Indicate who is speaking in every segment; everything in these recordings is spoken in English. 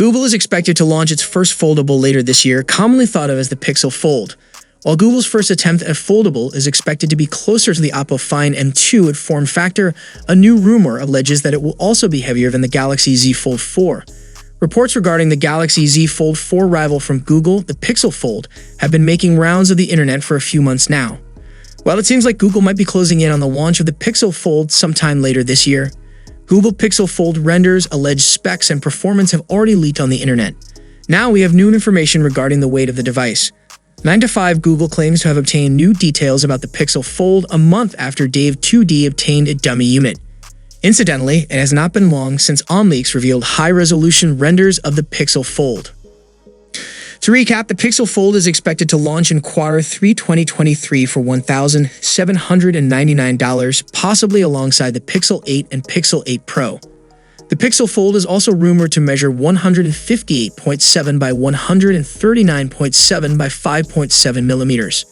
Speaker 1: Google is expected to launch its first foldable later this year, commonly thought of as the Pixel Fold. While Google's first attempt at foldable is expected to be closer to the Oppo Find N2 at form factor, a new rumor alleges that it will also be heavier than the Galaxy Z Fold4. Reports regarding the Galaxy Z Fold4 rival from Google, the Pixel Fold, have been making rounds of the internet for a few months now. While it seems like Google might be closing in on the launch of the Pixel Fold sometime later this year, Google Pixel Fold renders, alleged specs, and performance have already leaked on the internet. Now we have new information regarding the weight of the device. 9 to 5 Google claims to have obtained new details about the Pixel Fold a month after Dave 2D obtained a dummy unit. Incidentally, it has not been long since OnLeaks revealed high-resolution renders of the Pixel Fold. To recap, the Pixel Fold is expected to launch in Q3 2023 for $1,799, possibly alongside the Pixel 8 and Pixel 8 Pro. The Pixel Fold is also rumored to measure 158.7 by 139.7 by 5.7 millimeters.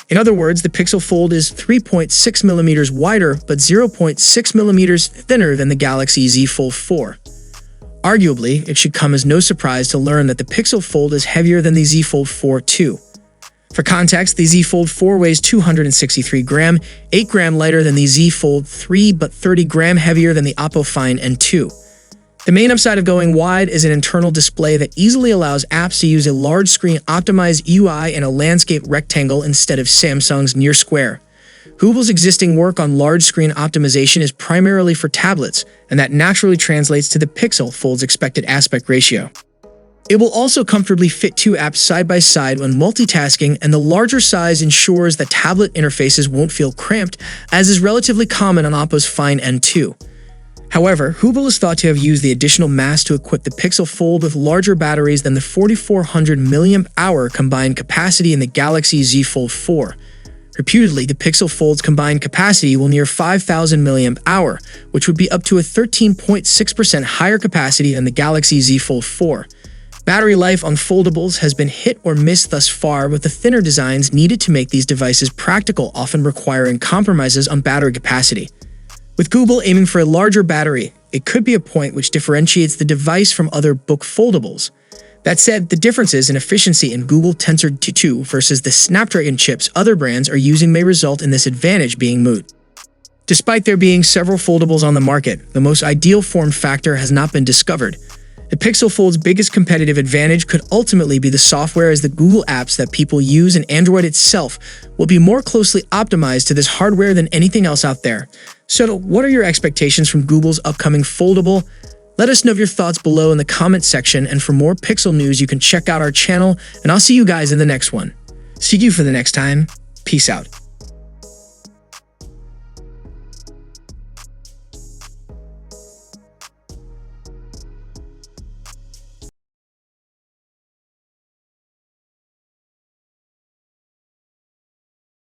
Speaker 1: In other words, the Pixel Fold is 3.6 millimeters wider but 0.6 millimeters thinner than the Galaxy Z Fold4. Arguably, it should come as no surprise to learn that the Pixel Fold is heavier than the Z Fold4 too. For context, the Z Fold4 weighs 263 grams, 8 grams lighter than the Z Fold3 but 30 grams heavier than the Oppo Find N2. The main upside of going wide is an internal display that easily allows apps to use a large screen optimized UI in a landscape rectangle instead of Samsung's near square. Google's existing work on large screen optimization is primarily for tablets, and that naturally translates to the Pixel Fold's expected aspect ratio. It will also comfortably fit two apps side by side when multitasking, and the larger size ensures that tablet interfaces won't feel cramped, as is relatively common on Oppo's Find N2. However, Google is thought to have used the additional mass to equip the Pixel Fold with larger batteries than the 4400 mAh combined capacity in the Galaxy Z Fold4. Reputedly, the Pixel Fold's combined capacity will near 5000 mAh, which would be up to a 13.6% higher capacity than the Galaxy Z Fold4. Battery life on foldables has been hit or miss thus far, with the thinner designs needed to make these devices practical, often requiring compromises on battery capacity. With Google aiming for a larger battery, it could be a point which differentiates the device from other book foldables. That said, the differences in efficiency in Google Tensor 2 versus the Snapdragon chips other brands are using may result in this advantage being moot. Despite there being several foldables on the market, the most ideal form factor has not been discovered. The Pixel Fold's biggest competitive advantage could ultimately be the software, as the Google apps that people use and Android itself will be more closely optimized to this hardware than anything else out there. So, what are your expectations from Google's upcoming foldable? Let us know your thoughts below in the comment section, and for more Pixel news, you can check out our channel, and I'll see you guys in the next one. See you for the next time. Peace out.